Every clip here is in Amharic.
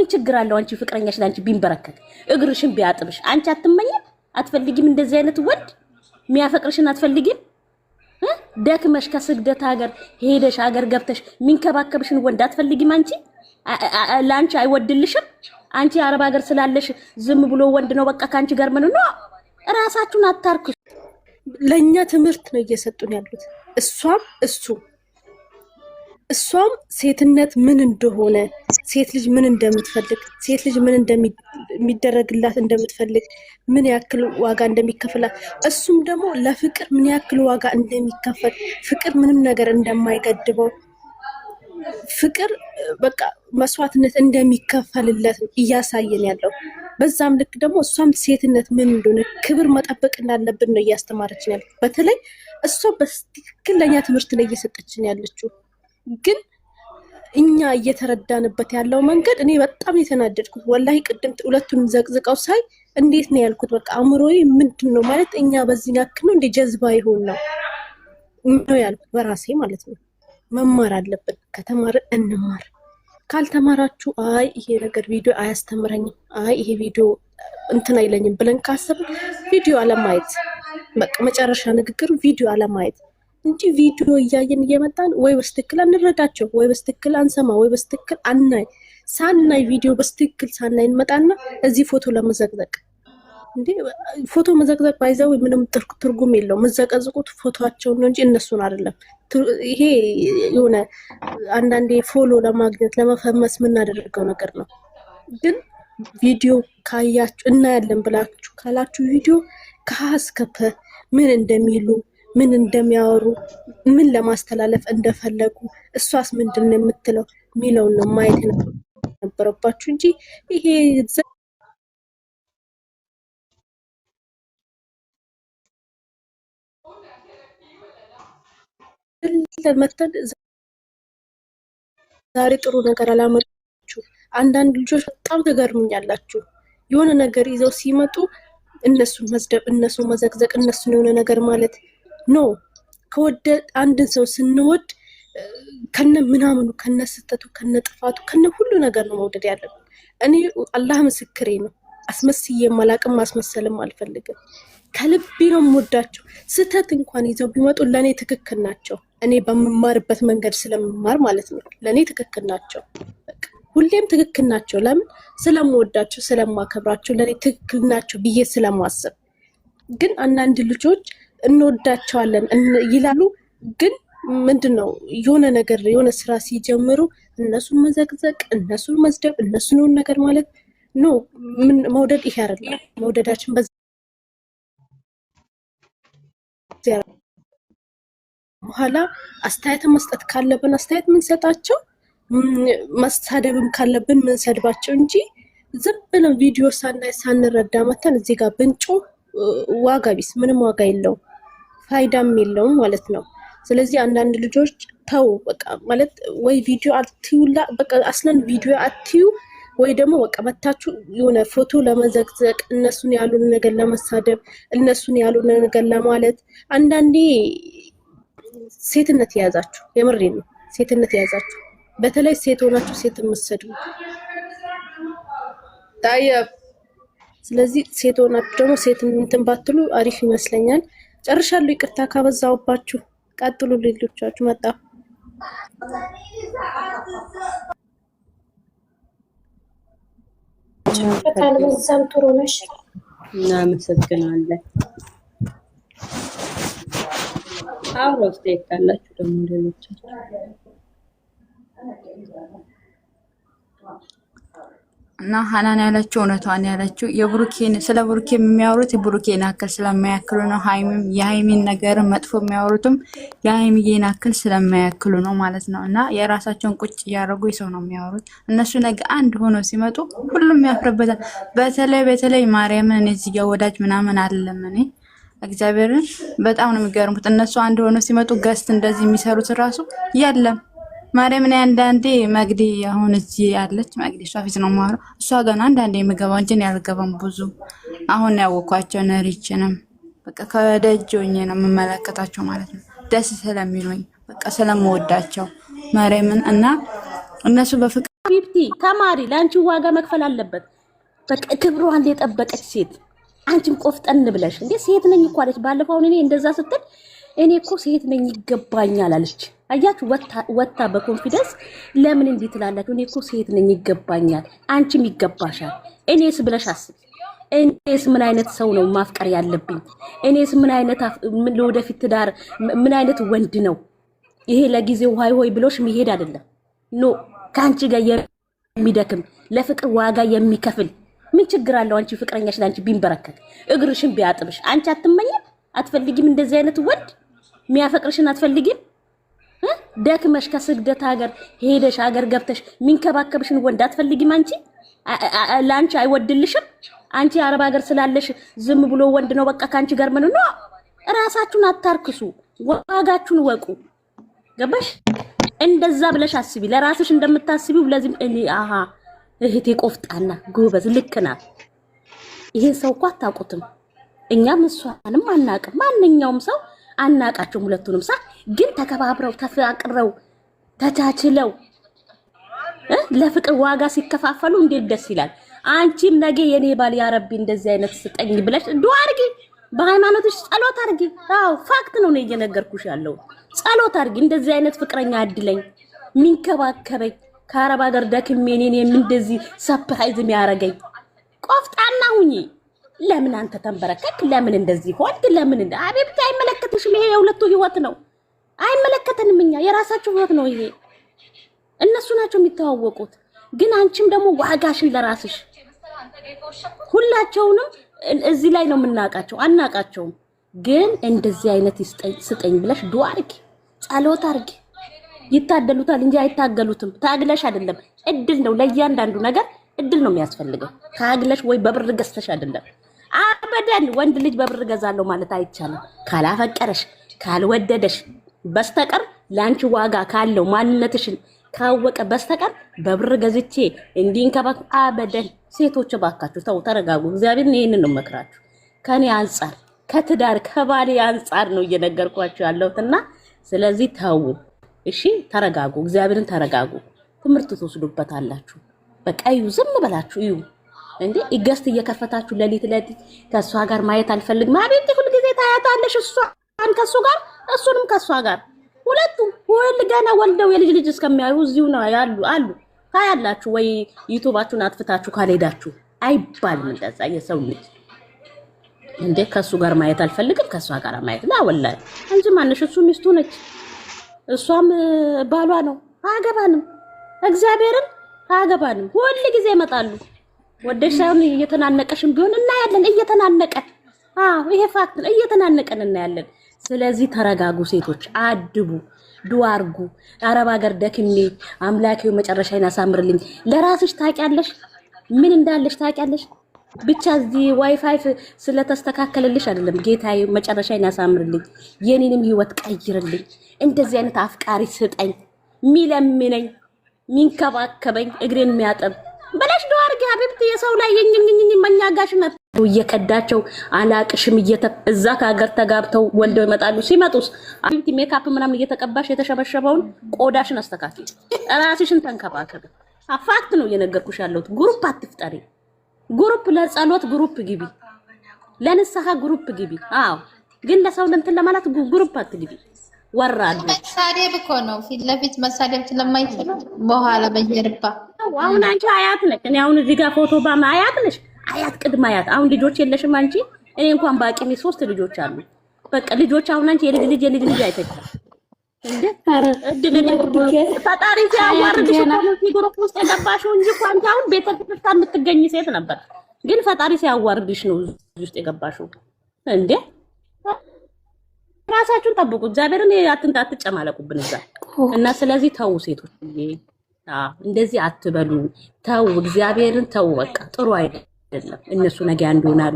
ምን ችግር አለው አንቺ ፍቅረኛሽ ላንቺ ቢንበረከክ እግርሽን ቢያጥብሽ አንቺ አትመኝም አትፈልጊም እንደዚህ አይነት ወንድ ሚያፈቅርሽን አትፈልጊም ደክመሽ ከስግደት ሀገር ሄደሽ ሀገር ገብተሽ ሚንከባከብሽን ወንድ አትፈልጊም አንቺ ላንቺ አይወድልሽም አንቺ አረብ ሀገር ስላለሽ ዝም ብሎ ወንድ ነው በቃ ካንቺ ጋር ምን ነው ራሳችሁን አታርኩ ለኛ ትምህርት ነው እየሰጡን ያሉት እሷም ሴትነት ምን እንደሆነ ሴት ልጅ ምን እንደምትፈልግ ሴት ልጅ ምን እንደሚደረግላት እንደምትፈልግ ምን ያክል ዋጋ እንደሚከፈላት እሱም ደግሞ ለፍቅር ምን ያክል ዋጋ እንደሚከፈል ፍቅር ምንም ነገር እንደማይገድበው ፍቅር በቃ መስዋዕትነት እንደሚከፈልለት እያሳየን ያለው በዛም ልክ ደግሞ እሷም ሴትነት ምን እንደሆነ ክብር መጠበቅ እንዳለብን ነው እያስተማረችን ያለው በተለይ እሷ በትክክል ለኛ ትምህርት ላይ እየሰጠችን ያለችው ግን እኛ እየተረዳንበት ያለው መንገድ እኔ በጣም የተናደድኩት ወላሂ ቅድም ሁለቱን ዘቅዝቀው ሳይ እንዴት ነው ያልኩት በቃ አምሮዬ ምንድነው ማለት እኛ በዚህ ያክል ነው እንደ ጀዝባ ይሆን ነው ያልኩት በራሴ ማለት ነው መማር አለብን ከተማረ እንማር ካልተማራችሁ አይ ይሄ ነገር ቪዲዮ አያስተምረኝም አይ ይሄ ቪዲዮ እንትን አይለኝም ብለን ካሰብን ቪዲዮ አለማየት በቃ መጨረሻ ንግግር ቪዲዮ አለማየት እንጂ ቪዲዮ እያየን እየመጣን ወይ በስትክክል አንረዳቸው ወይ በስትክክል አንሰማ ወይ በስትክክል አናይ ሳናይ ቪዲዮ በስትክክል ሳናይ እንመጣና እዚህ ፎቶ ለመዘግዘቅ እንዴ ፎቶ መዘግዘቅ ባይዘው ምንም ትርጉም የለውም መዘቀዝቁት ፎቶአቸው ነው እንጂ እነሱን አይደለም ይሄ የሆነ አንዳንዴ ፎሎ ለማግኘት ለመፈመስ ምን አደረገው ነገር ነው ግን ቪዲዮ ካያችሁ እና ያለን ብላችሁ ካላችሁ ቪዲዮ ከሀስከፈ ምን እንደሚሉ ምን እንደሚያወሩ ምን ለማስተላለፍ እንደፈለጉ እሷስ ምንድነው የምትለው ሚለው ነው ማየት ነበረባችሁ እንጂ ይሄ ለመተን ዛሬ ጥሩ ነገር አላመጣችሁ አንዳንድ ልጆች በጣም ተገርሙኛላችሁ የሆነ ነገር ይዘው ሲመጡ እነሱን መስደብ እነሱን መዘግዘቅ እነሱን የሆነ ነገር ማለት ኖ ከወደ አንድን ሰው ስንወድ ከነ ምናምኑ ከነ ስተቱ ከነ ጥፋቱ ከነ ሁሉ ነገር ነው መውደድ ያለብን እኔ አላህ ምስክሬ ነው አስመስዬ ማላቅም ማስመሰልም አልፈልግም ከልቤ ነው የምወዳቸው ስተት እንኳን ይዘው ቢመጡ ለኔ ትክክል ናቸው እኔ በመማርበት መንገድ ስለምማር ማለት ነው ለኔ ትክክል ናቸው ሁሌም ትክክል ናቸው ለምን ስለምወዳቸው ስለማከብራቸው ለኔ ትክክል ናቸው ብዬ ስለማስብ ግን አንዳንድ ልጆች እንወዳቸዋለን ይላሉ ግን ምንድነው የሆነ ነገር የሆነ ስራ ሲጀምሩ እነሱን መዘግዘቅ እነሱን መስደብ እነሱን ነገር ማለት ኖ ምን መውደድ ይሄ አይደለም መውደዳችን በኋላ አስተያየት መስጠት ካለብን አስተያየት ምን ሰጣቸው መሳደብም ካለብን ምን ሰድባቸው እንጂ ዝም ብለን ቪዲዮ ሳንረዳ መተን እዚህ ጋር ብንጮ ዋጋ ቢስ ምንም ዋጋ የለውም ፋይዳም የለውም ማለት ነው ስለዚህ አንዳንድ ልጆች ተው በቃ ማለት ወይ ቪዲዮ አትዩላ በቃ አስለን ቪዲዮ አትዩ ወይ ደግሞ በቃ መታችሁ የሆነ ፎቶ ለመዘግዘቅ እነሱን ያሉን ነገር ለመሳደብ እነሱን ያሉን ነገር ለማለት አንዳንዴ ሴትነት ያዛችሁ የምሬ ነው ሴትነት ያዛችሁ በተለይ ሴት ሆናችሁ ሴት መስደቡ ታየብ ስለዚህ ሴት ሆናችሁ ደግሞ ሴት እንትን ባትሉ አሪፍ ይመስለኛል ጨርሻለሁ ይቅርታ ካበዛውባችሁ ቀጥሉ ልጆቻችሁ መጣ በጣም በዛም ጥሩ ነሽ እናመሰግናለን አብሮስ ተይካላችሁ ደግሞ ሌሎቻችሁ እና ሐናን ያለችው እውነቷን ያለችው የብሩኬን ስለ ብሩኬ የሚያወሩት የብሩኬን አክል ስለማያክሉ ነው ሃይሚም የሃይሚን ነገር መጥፎ የሚያወሩትም የሃይሚን አክል ስለማያክሉ ነው ማለት ነው እና የራሳቸውን ቁጭ ያረጉ ይሰው ነው የሚያወሩት እነሱ ነገ አንድ ሆኖ ሲመጡ ሁሉም ያፍረበታል በተለይ ማርያምን እዚህ ጋር ወዳጅ ምናምን አይደለም እኔ እግዚአብሔርን በጣም ነው የሚገርሙት እነሱ አንድ ሆኖ ሲመጡ ገስት እንደዚህ የሚሰሩት ራሱ የለም ማርያምን አንዳንዴ መግዲ አሁን እዚህ ያለች መግዲ እሷ ፊት ነው ማሩ እሷ ገና አንዳንዴ የምገባው እንጂ ያልገባም ብዙ አሁን ያወኳቸው ነሪችንም በቃ ከደጆኝ ነው የምመለከታቸው ማለት ነው ደስ ስለሚሉኝ በቃ ስለምወዳቸው ማርያምን እና እነሱ በፍቅር ቢብቲ ተማሪ ላንቺ ዋጋ መክፈል አለበት። በቃ ክብሯን የጠበቀች ሴት አንቺም ቆፍጠን ብለሽ እንዴ ሴት ነኝ እኮ አለች። ባለፈው እኔ እንደዛ ስትል እኔ እኮ ሴት ነኝ ይገባኛል አለች። አያችሁ ወታ በኮንፊደንስ ለምን እንዲህ ትላላችሁ? እኔ እኮ ሴት ነኝ ይገባኛል፣ አንቺም ይገባሻል። እኔስ ብለሽ አስቢ። እኔስ ምን አይነት ሰው ነው ማፍቀር ያለብኝ? እኔስ ምን አይነት ለወደፊት ትዳር ምን አይነት ወንድ ነው ይሄ? ለጊዜው ሆይ ሆይ ብሎሽ መሄድ አይደለም ኖ ካንቺ ጋር የሚደክም ለፍቅር ዋጋ የሚከፍል ምን ችግር አለው? አንቺ ፍቅረኛሽ ላንቺ ቢንበረከክ እግርሽን ቢያጥብሽ አንቺ አትመኝም? አትፈልጊም? እንደዚህ አይነት ወንድ የሚያፈቅርሽን አትፈልጊም? ደክመሽ ከስግደት ሀገር ሄደሽ ሀገር ገብተሽ ሚንከባከብሽን ወንድ አትፈልጊም? አንቺ ላንቺ አይወድልሽም? አንቺ አረብ ሀገር ስላለሽ ዝም ብሎ ወንድ ነው በቃ ካንቺ ጋር ምን ነው? ራሳችሁን አታርክሱ፣ ዋጋችሁን ወቁ። ገባሽ? እንደዛ ብለሽ አስቢ፣ ለራስሽ እንደምታስቢው። ለዚህም እኔ እህቴ ቆፍጣና ጎበዝ ልክ ናት። ይሄን ሰው እኮ አታውቁትም፣ እኛም እሷንም አናቅም። ማንኛውም ሰው አናቃቸውም ሁለቱንም ሳ ግን ተከባብረው ተፋቅረው ተቻችለው ለፍቅር ዋጋ ሲከፋፈሉ እንዴት ደስ ይላል። አንቺም ነገ የኔ ባል ያረቢ እንደዚህ አይነት ስጠኝ ብለሽ ዱአ አድርጊ፣ በሃይማኖትሽ ጸሎት አድርጊ። አዎ ፋክት ነው እየነገርኩሽ ያለው። ጸሎት አድርጊ፣ እንደዚህ አይነት ፍቅረኛ አድለኝ ሚንከባከበኝ ከአረብ ሀገር ደክሜ እኔን እንደዚህ ሰርፕራይዝ የሚያረገኝ። ቆፍጣና ሁኚ። ለምን አንተ ተንበረከክ? ለምን እንደዚህ ሆንክ? ለምን አቤት አይመለከትሽም። ይሄ የሁለቱ ህይወት ነው፣ አይመለከተንም። እኛ የራሳችሁ ህይወት ነው ይሄ። እነሱ ናቸው የሚተዋወቁት። ግን አንቺም ደግሞ ዋጋሽን ለራስሽ። ሁላቸውንም እዚህ ላይ ነው የምናውቃቸው፣ አናውቃቸውም። ግን እንደዚህ አይነት ስጠኝ ብለሽ ዱአ አድርጊ፣ ጸሎት አድርጊ። ይታደሉታል እንጂ አይታገሉትም። ታግለሽ አይደለም፣ እድል ነው። ለእያንዳንዱ ነገር እድል ነው የሚያስፈልገው። ታግለሽ ወይ በብር ገዝተሽ አይደለም። አበደን ወንድ ልጅ በብር ገዛለሁ ማለት አይቻልም። ካላፈቀረሽ ካልወደደሽ በስተቀር ላንቺ ዋጋ ካለው ማንነትሽን ካወቀ በስተቀር በብር ገዝቼ እንዲንከባክ አበደን። ሴቶች ባካችሁ ተው፣ ተረጋጉ። እግዚአብሔር ይሄንን ነው መክራችሁ። ከኔ አንፃር ከትዳር ከባሌ አንፃር ነው እየነገርኳችሁ ያለሁትና ስለዚህ ተው እሺ፣ ተረጋጉ። እግዚአብሔርን ተረጋጉ። ትምህርት ትወስዱበታላችሁ። በቃ እዩ፣ ዝም ብላችሁ እዩ። እንዴ ይገስት እየከፈታችሁ ለሊት ከሷ ጋር ማየት አልፈልግም። አቤት ሁሉ ጊዜ ታያታለሽ፣ እሷን ከሱ ጋር እሱንም ከሷ ጋር ሁለቱም ሁሉ ገና ወልደው የልጅ ልጅ እስከሚያዩ እዚሁ ነው አሉ። ታያላችሁ ወይ ዩቲዩባችሁን አጥፍታችሁ ካልሄዳችሁ አይባልም እንደዛ። የሰው ልጅ እንዴ ከሱ ጋር ማየት አልፈልግም ከሷ ጋር ማየት ላ ወላሂ እንጂ ማንሽ እሱ ሚስቱ ነች፣ እሷም ባሏ ነው። አያገባንም፣ እግዚአብሔርን አያገባንም። ሁሉ ጊዜ ይመጣሉ። ወደሽ ሳይሆን እየተናነቀሽም ቢሆን እናያለን። እየተናነቀን ይሄ ፋክት ነው። እየተናነቀን እናያለን። ስለዚህ ተረጋጉ ሴቶች፣ አድቡ፣ ዱአ አርጉ። አረብ ሀገር ደክሜ አምላኬው መጨረሻዬን ያሳምርልኝ። ለራስሽ ታውቂያለሽ፣ ምን እንዳለሽ ታውቂያለሽ። ብቻ እዚህ ዋይፋይ ስለተስተካከለልሽ አይደለም። ጌታዬ መጨረሻዬን ያሳምርልኝ፣ የኔንም ህይወት ቀይርልኝ፣ እንደዚህ አይነት አፍቃሪ ስጠኝ፣ ሚለምነኝ፣ ሚንከባከበኝ፣ እግሬን የሚያጠብ በላሽ ዱአ አርጊ ሀቢብቲ። የሰው ላይ የኝኝኝ መኛጋሽ ነው እየከዳቸው አላቅሽም እዛ ከሀገር ተጋብተው ወልደው ይመጣሉ። ሲመጡስ ሀቢብቲ ሜካፕ ምናምን እየተቀባሽ የተሸበሸበውን ቆዳሽን አስተካክል፣ ራስሽን ተንከባከብ። ፋክት ነው እየነገርኩሽ ያለሁት። ግሩፕ አትፍጠሪ። ግሩፕ ለጸሎት ግሩፕ ግቢ፣ ለንስሐ ግሩፕ ግቢ። አዎ ግን ለሰው እንትን ለማለት ግሩፕ አትግቢ። ወራሉ መሳደብ እኮ ነው። ፊት ለፊት መሳደብ ስለማይችሉ በኋላ በጀርባ አሁን አንቺ አያት ነሽ። እኔ አሁን እዚህ ጋር ፎቶ ባማ አያት ነሽ፣ አያት ቅድመ አያት። አሁን ልጆች የለሽም አንቺ። እኔ እንኳን ባቂሚ 3 ልጆች አሉ። በቃ ልጆች አሁን አንቺ የልጅ ልጅ አይተካም እንዴ? ፈጣሪ ሲያዋርድሽ እዚህ ግሩፕ ውስጥ የገባሽው እንጂ እኮ አንቺ አሁን ቤተክርስቲያን የምትገኝ ሴት ነበር። ግን ፈጣሪ ሲያዋርድሽ ነው እዚህ ውስጥ የገባሽው እንዴ? ራሳችሁን ጠብቁ። እግዚአብሔርን አትጨማለቁብን እዛ እና ስለዚህ ተው ሴቶች፣ እንደዚህ አትበሉ። ተው እግዚአብሔርን ተው። በቃ ጥሩ አይደለም። እነሱ ነገ እንዲሆናሉ።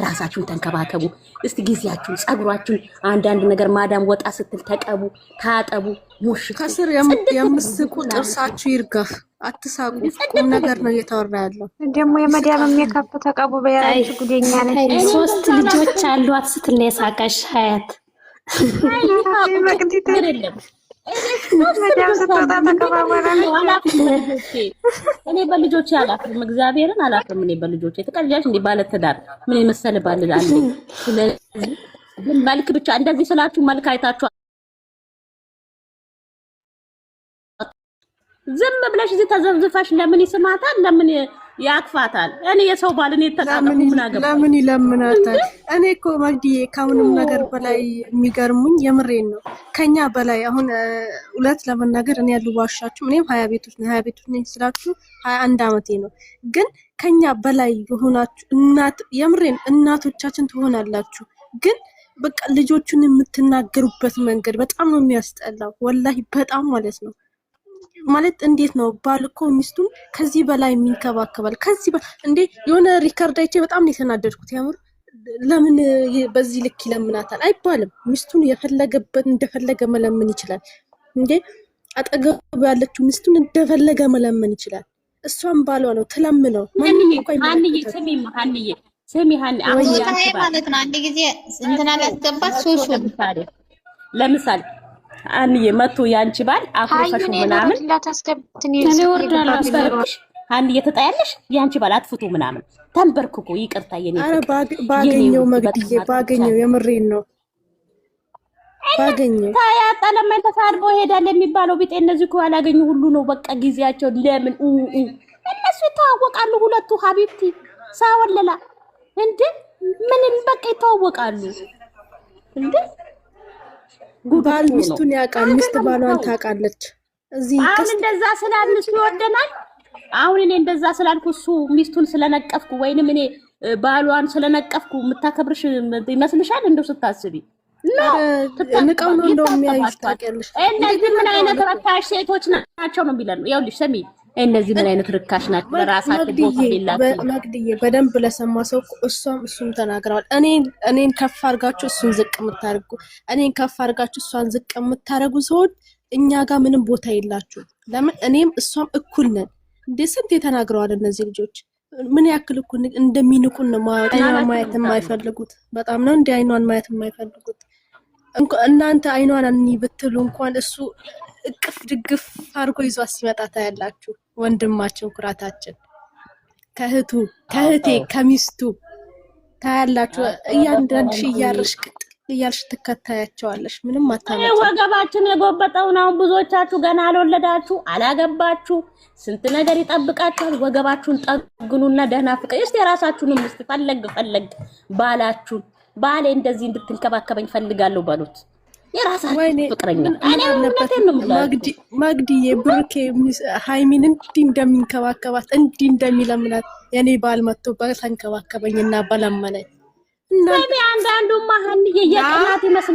ራሳችሁን ተንከባከቡ። እስቲ ጊዜያችሁን፣ ጸጉራችሁን፣ አንዳንድ ነገር ማዳም ወጣ ስትል ተቀቡ፣ ታጠቡ። ሙሽ ከስር የምስቁ ጥርሳችሁ ይርጋፍ። አትሳቁ። ቁም ነገር ነው እየተወራ ያለው። ደግሞ የመዳም ሜካፕ ተቀቡ በያራችሁ ጉደኛ ነች። 3 ልጆች አሏት ስትል ነው የሳቀሽ ሀያት። እኔ በልጆቼ አላፍርም፣ እግዚአብሔርን አላፍርም። እኔ በልጆቼ ተቀልጃች እንደ ባለ ትዳር ምን የመሰለ ባል አለኝ። ስለዚህ መልክ ብቻ እንደዚህ ስላችሁ መልክ አይታችሁ ዝም ብለሽ እዚህ ተዘብዝፈሽ ለምን ይስማታል? ለምን ያቅፋታል? እኔ የሰው ባል እኔ ተጣጣሙ ምን አገባ? ለምን ይለምናታል? እኔ እኮ መግዲዬ ከምንም ነገር በላይ የሚገርሙኝ የምሬን ነው። ከኛ በላይ አሁን እውነት ለመናገር እኔ ያልዋሻችሁ እኔም 20 ቤቶች ነኝ ስላችሁ 21 ዓመቴ ነው። ግን ከኛ በላይ የሆናችሁ የምሬን እናቶቻችን ትሆናላችሁ። ግን በቃ ልጆቹን የምትናገሩበት መንገድ በጣም ነው የሚያስጠላው። ወላሂ በጣም ማለት ነው። ማለት እንዴት ነው ባል እኮ ሚስቱን ከዚህ በላይ የሚንከባከባል? ከዚህ እንዴ የሆነ ሪከርድ አይቼ በጣም ነው የተናደድኩት። ያምር ለምን በዚህ ልክ ይለምናታል አይባልም። ሚስቱን የፈለገበት እንደፈለገ መለመን ይችላል እንዴ። አጠገቡ ያለችው ሚስቱን እንደፈለገ መለመን ይችላል። እሷም ባሏ ነው ትለምነው። ስሚ ሀኒ አሁን ማለት ነው። አንድ ጊዜ እንትና ላስገባት ሶሹ ለምሳሌ አንዬ መቶ ያንቺ ባል አፍሮፈሽ ምናምን እኔ ወርዳለሽ አንዬ ተጣያለሽ ያንቺ ባል አጥፍቶ ምናምን ተንበርክኮ ይቅርታ የኔ ባገኘው መግድዬ ባገኘው የምሬን ነው ባገኘው ታያጣለማ ተፋርቦ ሄዳል የሚባለው ቢጤ እነዚህ እኮ ያላገኙ ሁሉ ነው። በቃ ጊዜያቸው ለምን እነሱ ይተዋወቃሉ ሁለቱ ሀቢብቲ ሳወለላ እንዴ ምን በቃ ይተዋወቃሉ እንዴ። ባል ሚስቱን ያውቃል፣ ሚስት ባሏን ታውቃለች። እዚህ አሁን እንደዛ ስላልሽ ይወደናል። አሁን እኔ እንደዛ ስላልኩ እሱ ሚስቱን ስለነቀፍኩ ወይንም እኔ ባሏን ስለነቀፍኩ የምታከብርሽ ይመስልሻል? እንደው ስታስቢ ንቀው ነው እንደው የሚያዩሽ ታውቂያለሽ። እነዚህ ምን አይነት ርካሽ ሴቶች ናቸው ነው የሚለን። ይኸውልሽ ስሚ እነዚህ ምን አይነት ርካሽ ናቸው? ለራሳቸው ቦታ የላቸው። መግድዬ በደንብ ለሰማ ሰው እሱም ተናግረዋል። እኔን ከፍ አድርጋችሁ እሱን ዝቅ የምታደርጉ እኔን ከፍ አድርጋችሁ እሷን ዝቅ የምታደርጉ ሰዎች እኛ ጋር ምንም ቦታ የላችሁ። ለምን እኔም እሷም እኩል ነን እንዴ? ስንት ተናግረዋል እነዚህ ልጆች። ምን ያክል እኩል እንደሚንቁን ነው ማየት የማይፈልጉት። በጣም ነው እንዴ አይኗን ማየት የማይፈልጉት። እናንተ አይኗን አኒ ብትሉ እንኳን እሱ እቅፍ ድግፍ አድርጎ ይዟት ሲመጣ ታያላችሁ። ወንድማችን ኩራታችን ከእህቴ ከሚስቱ ታያላችሁ። እያንዳንድሽ እያርሽ ቅጥል እያልሽ ትከታያቸዋለሽ። ምንም አታመጣ። ወገባችን የጎበጠውን አሁን ብዙዎቻችሁ ገና አልወለዳችሁ አላገባችሁ፣ ስንት ነገር ይጠብቃችኋል። ወገባችሁን ጠግኑና ደህና ፍቅር እስቲ የራሳችሁንም እስቲ ፈለግ ባላችሁን ባሌ እንደዚህ እንድትንከባከበኝ ፈልጋለሁ በሉት። የራሳችሁ ፍቅረኛ እኔ እውነቴን ነው የምላችሁ። ማግዲዬ ብሩኬ ሃይሚን እንዲህ እንደሚንከባከባት እንዲህ እንደሚለምናት የኔ ባል መጥቶ በተንከባከበኝና በለመነኝ እና አንዳንዱማ ሀንዬ የቅናት ይመስላል።